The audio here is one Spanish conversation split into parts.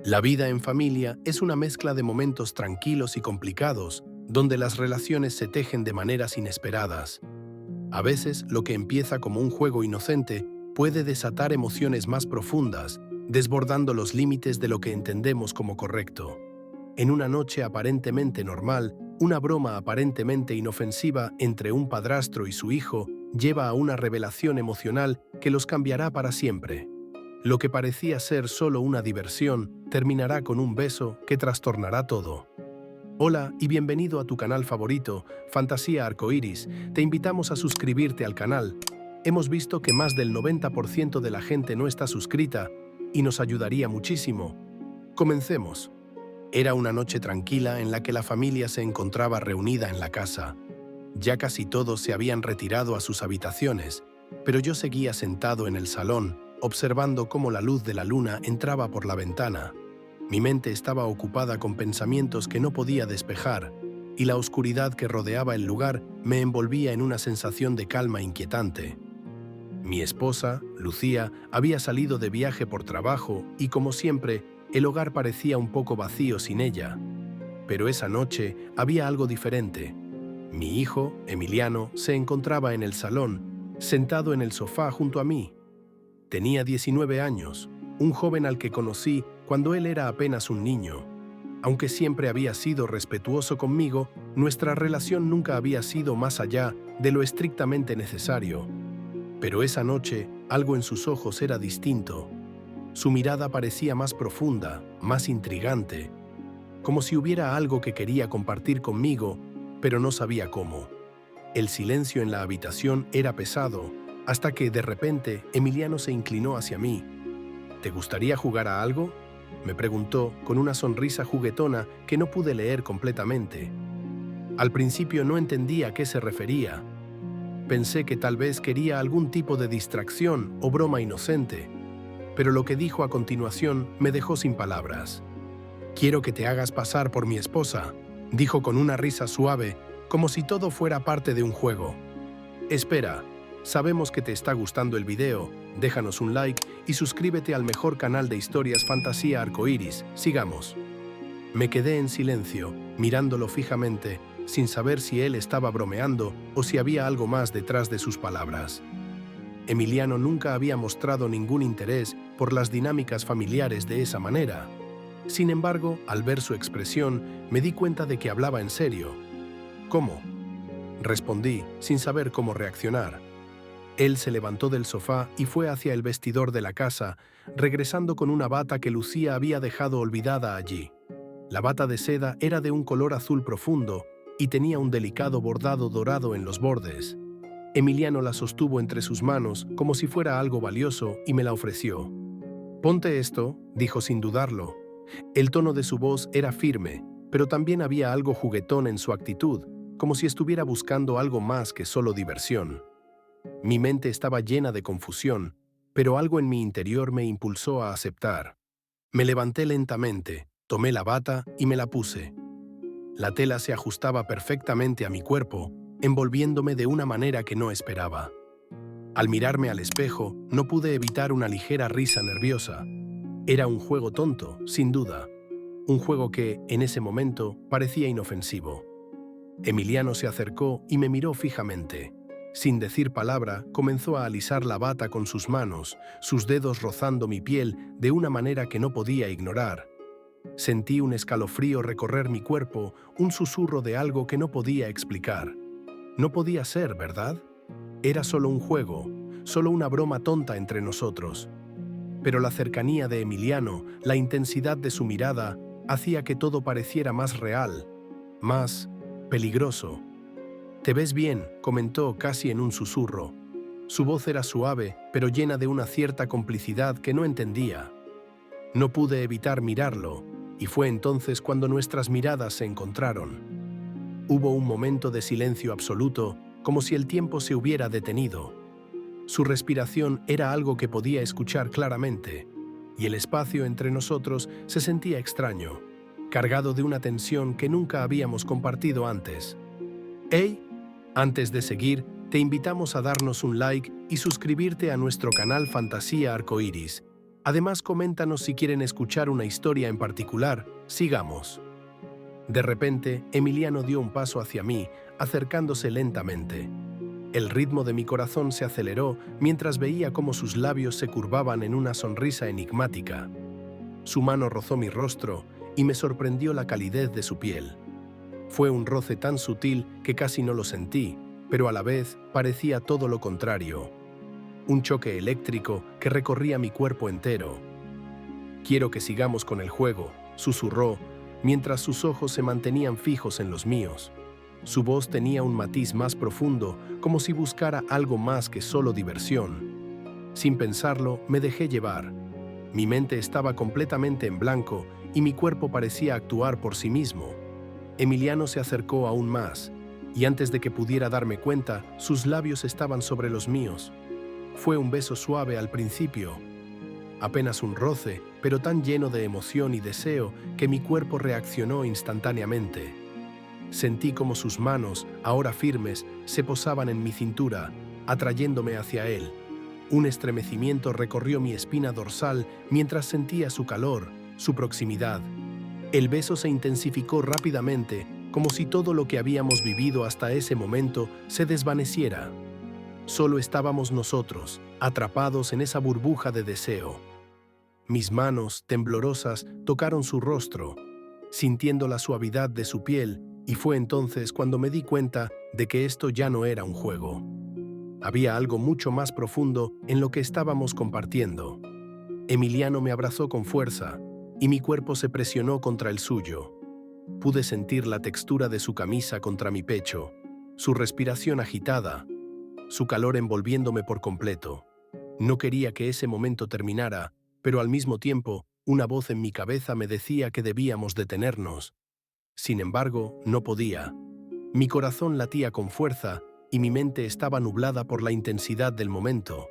La vida en familia es una mezcla de momentos tranquilos y complicados, donde las relaciones se tejen de maneras inesperadas. A veces, lo que empieza como un juego inocente puede desatar emociones más profundas, desbordando los límites de lo que entendemos como correcto. En una noche aparentemente normal, una broma aparentemente inofensiva entre un padrastro y su hijo lleva a una revelación emocional que los cambiará para siempre. Lo que parecía ser solo una diversión terminará con un beso que trastornará todo. Hola y bienvenido a tu canal favorito, Fantasía Arcoíris. Te invitamos a suscribirte al canal. Hemos visto que más del 90% de la gente no está suscrita y nos ayudaría muchísimo. Comencemos. Era una noche tranquila en la que la familia se encontraba reunida en la casa. Ya casi todos se habían retirado a sus habitaciones, pero yo seguía sentado en el salón, observando cómo la luz de la luna entraba por la ventana. Mi mente estaba ocupada con pensamientos que no podía despejar, y la oscuridad que rodeaba el lugar me envolvía en una sensación de calma inquietante. Mi esposa, Lucía, había salido de viaje por trabajo y, como siempre, el hogar parecía un poco vacío sin ella. Pero esa noche había algo diferente. Mi hijo, Emiliano, se encontraba en el salón, sentado en el sofá junto a mí. Tenía 19 años, un joven al que conocí cuando él era apenas un niño. Aunque siempre había sido respetuoso conmigo, nuestra relación nunca había sido más allá de lo estrictamente necesario. Pero esa noche, algo en sus ojos era distinto. Su mirada parecía más profunda, más intrigante, como si hubiera algo que quería compartir conmigo, pero no sabía cómo. El silencio en la habitación era pesado, hasta que, de repente, Emiliano se inclinó hacia mí. ¿Te gustaría jugar a algo?, me preguntó con una sonrisa juguetona que no pude leer completamente. Al principio no entendía a qué se refería. Pensé que tal vez quería algún tipo de distracción o broma inocente, pero lo que dijo a continuación me dejó sin palabras. «Quiero que te hagas pasar por mi esposa», dijo con una risa suave, como si todo fuera parte de un juego. Espera, sabemos que te está gustando el video, déjanos un like y suscríbete al mejor canal de historias Fantasía Arcoíris. Sigamos. Me quedé en silencio, mirándolo fijamente, sin saber si él estaba bromeando o si había algo más detrás de sus palabras. Emiliano nunca había mostrado ningún interés por las dinámicas familiares de esa manera. Sin embargo, al ver su expresión, me di cuenta de que hablaba en serio. «¿Cómo?», respondí, sin saber cómo reaccionar. Él se levantó del sofá y fue hacia el vestidor de la casa, regresando con una bata que Lucía había dejado olvidada allí. La bata de seda era de un color azul profundo y tenía un delicado bordado dorado en los bordes. Emiliano la sostuvo entre sus manos como si fuera algo valioso y me la ofreció. «Ponte esto», dijo sin dudarlo. El tono de su voz era firme, pero también había algo juguetón en su actitud, como si estuviera buscando algo más que solo diversión. Mi mente estaba llena de confusión, pero algo en mi interior me impulsó a aceptar. Me levanté lentamente, tomé la bata y me la puse. La tela se ajustaba perfectamente a mi cuerpo, envolviéndome de una manera que no esperaba. Al mirarme al espejo, no pude evitar una ligera risa nerviosa. Era un juego tonto, sin duda. Un juego que, en ese momento, parecía inofensivo. Emiliano se acercó y me miró fijamente. Sin decir palabra, comenzó a alisar la bata con sus manos, sus dedos rozando mi piel de una manera que no podía ignorar. Sentí un escalofrío recorrer mi cuerpo, un susurro de algo que no podía explicar. No podía ser, ¿verdad? Era solo un juego, solo una broma tonta entre nosotros. Pero la cercanía de Emiliano, la intensidad de su mirada, hacía que todo pareciera más real, más peligroso. «Te ves bien», comentó casi en un susurro. Su voz era suave, pero llena de una cierta complicidad que no entendía. No pude evitar mirarlo, y fue entonces cuando nuestras miradas se encontraron. Hubo un momento de silencio absoluto, como si el tiempo se hubiera detenido. Su respiración era algo que podía escuchar claramente, y el espacio entre nosotros se sentía extraño, cargado de una tensión que nunca habíamos compartido antes. «Hey», antes de seguir, te invitamos a darnos un like y suscribirte a nuestro canal Fantasía Arcoíris. Además, coméntanos si quieren escuchar una historia en particular. Sigamos. De repente, Emiliano dio un paso hacia mí, acercándose lentamente. El ritmo de mi corazón se aceleró mientras veía cómo sus labios se curvaban en una sonrisa enigmática. Su mano rozó mi rostro y me sorprendió la calidez de su piel. Fue un roce tan sutil que casi no lo sentí, pero a la vez parecía todo lo contrario. Un choque eléctrico que recorría mi cuerpo entero. «Quiero que sigamos con el juego», susurró, mientras sus ojos se mantenían fijos en los míos. Su voz tenía un matiz más profundo, como si buscara algo más que solo diversión. Sin pensarlo, me dejé llevar. Mi mente estaba completamente en blanco y mi cuerpo parecía actuar por sí mismo. Emiliano se acercó aún más, y antes de que pudiera darme cuenta, sus labios estaban sobre los míos. Fue un beso suave al principio, apenas un roce, pero tan lleno de emoción y deseo que mi cuerpo reaccionó instantáneamente. Sentí como sus manos, ahora firmes, se posaban en mi cintura, atrayéndome hacia él. Un estremecimiento recorrió mi espina dorsal mientras sentía su calor, su proximidad. El beso se intensificó rápidamente, como si todo lo que habíamos vivido hasta ese momento se desvaneciera. Solo estábamos nosotros, atrapados en esa burbuja de deseo. Mis manos, temblorosas, tocaron su rostro, sintiendo la suavidad de su piel, y fue entonces cuando me di cuenta de que esto ya no era un juego. Había algo mucho más profundo en lo que estábamos compartiendo. Emiliano me abrazó con fuerza, y mi cuerpo se presionó contra el suyo. Pude sentir la textura de su camisa contra mi pecho, su respiración agitada, su calor envolviéndome por completo. No quería que ese momento terminara, pero al mismo tiempo, una voz en mi cabeza me decía que debíamos detenernos. Sin embargo, no podía. Mi corazón latía con fuerza y mi mente estaba nublada por la intensidad del momento.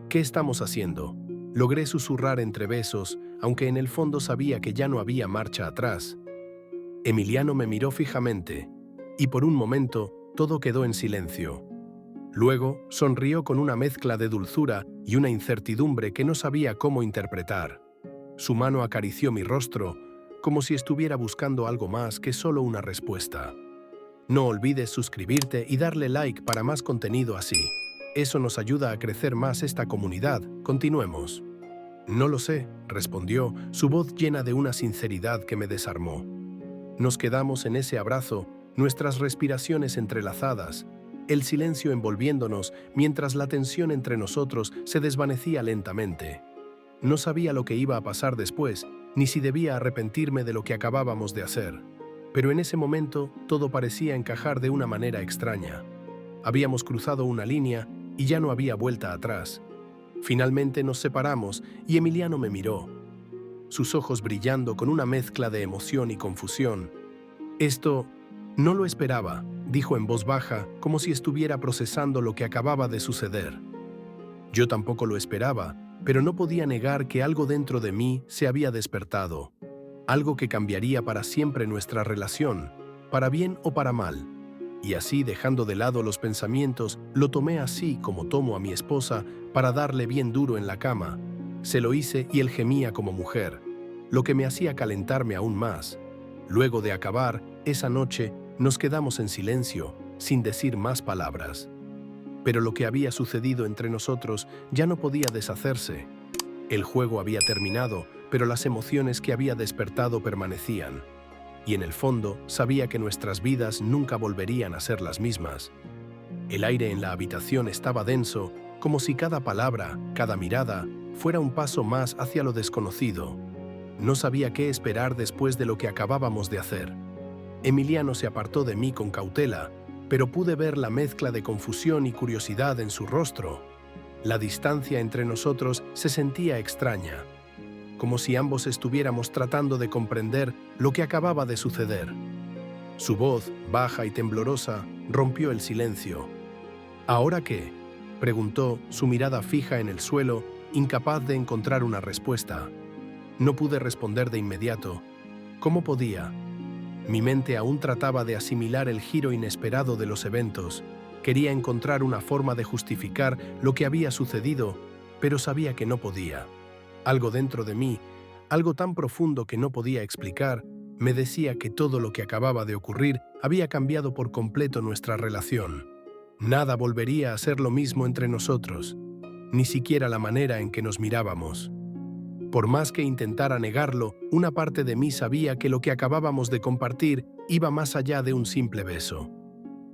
«¿Qué estamos haciendo?», logré susurrar entre besos, aunque en el fondo sabía que ya no había marcha atrás. Emiliano me miró fijamente, y por un momento todo quedó en silencio. Luego sonrió con una mezcla de dulzura y una incertidumbre que no sabía cómo interpretar. Su mano acarició mi rostro, como si estuviera buscando algo más que solo una respuesta. No olvides suscribirte y darle like para más contenido así. Eso nos ayuda a crecer más esta comunidad. Continuemos. «No lo sé», respondió, su voz llena de una sinceridad que me desarmó. Nos quedamos en ese abrazo, nuestras respiraciones entrelazadas, el silencio envolviéndonos mientras la tensión entre nosotros se desvanecía lentamente. No sabía lo que iba a pasar después, ni si debía arrepentirme de lo que acabábamos de hacer. Pero en ese momento todo parecía encajar de una manera extraña. Habíamos cruzado una línea y ya no había vuelta atrás. Finalmente nos separamos y Emiliano me miró, sus ojos brillando con una mezcla de emoción y confusión. «Esto no lo esperaba», dijo en voz baja, como si estuviera procesando lo que acababa de suceder. Yo tampoco lo esperaba, pero no podía negar que algo dentro de mí se había despertado. Algo que cambiaría para siempre nuestra relación, para bien o para mal. Y así, dejando de lado los pensamientos, lo tomé así como tomo a mi esposa para darle bien duro en la cama. Se lo hice y él gemía como mujer, lo que me hacía calentarme aún más. Luego de acabar, esa noche, nos quedamos en silencio, sin decir más palabras. Pero lo que había sucedido entre nosotros ya no podía deshacerse. El juego había terminado, pero las emociones que había despertado permanecían. Y en el fondo, sabía que nuestras vidas nunca volverían a ser las mismas. El aire en la habitación estaba denso, como si cada palabra, cada mirada, fuera un paso más hacia lo desconocido. No sabía qué esperar después de lo que acabábamos de hacer. Emiliano se apartó de mí con cautela, pero pude ver la mezcla de confusión y curiosidad en su rostro. La distancia entre nosotros se sentía extraña, como si ambos estuviéramos tratando de comprender lo que acababa de suceder. Su voz, baja y temblorosa, rompió el silencio. «¿Ahora qué?», preguntó, su mirada fija en el suelo, incapaz de encontrar una respuesta. No pude responder de inmediato. ¿Cómo podía? Mi mente aún trataba de asimilar el giro inesperado de los eventos. Quería encontrar una forma de justificar lo que había sucedido, pero sabía que no podía. Algo dentro de mí, algo tan profundo que no podía explicar, me decía que todo lo que acababa de ocurrir había cambiado por completo nuestra relación. Nada volvería a ser lo mismo entre nosotros, ni siquiera la manera en que nos mirábamos. Por más que intentara negarlo, una parte de mí sabía que lo que acabábamos de compartir iba más allá de un simple beso.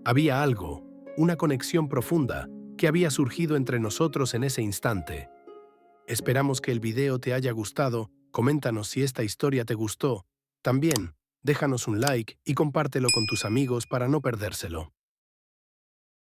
Había algo, una conexión profunda, que había surgido entre nosotros en ese instante. Esperamos que el video te haya gustado, coméntanos si esta historia te gustó. También, déjanos un like y compártelo con tus amigos para no perdérselo.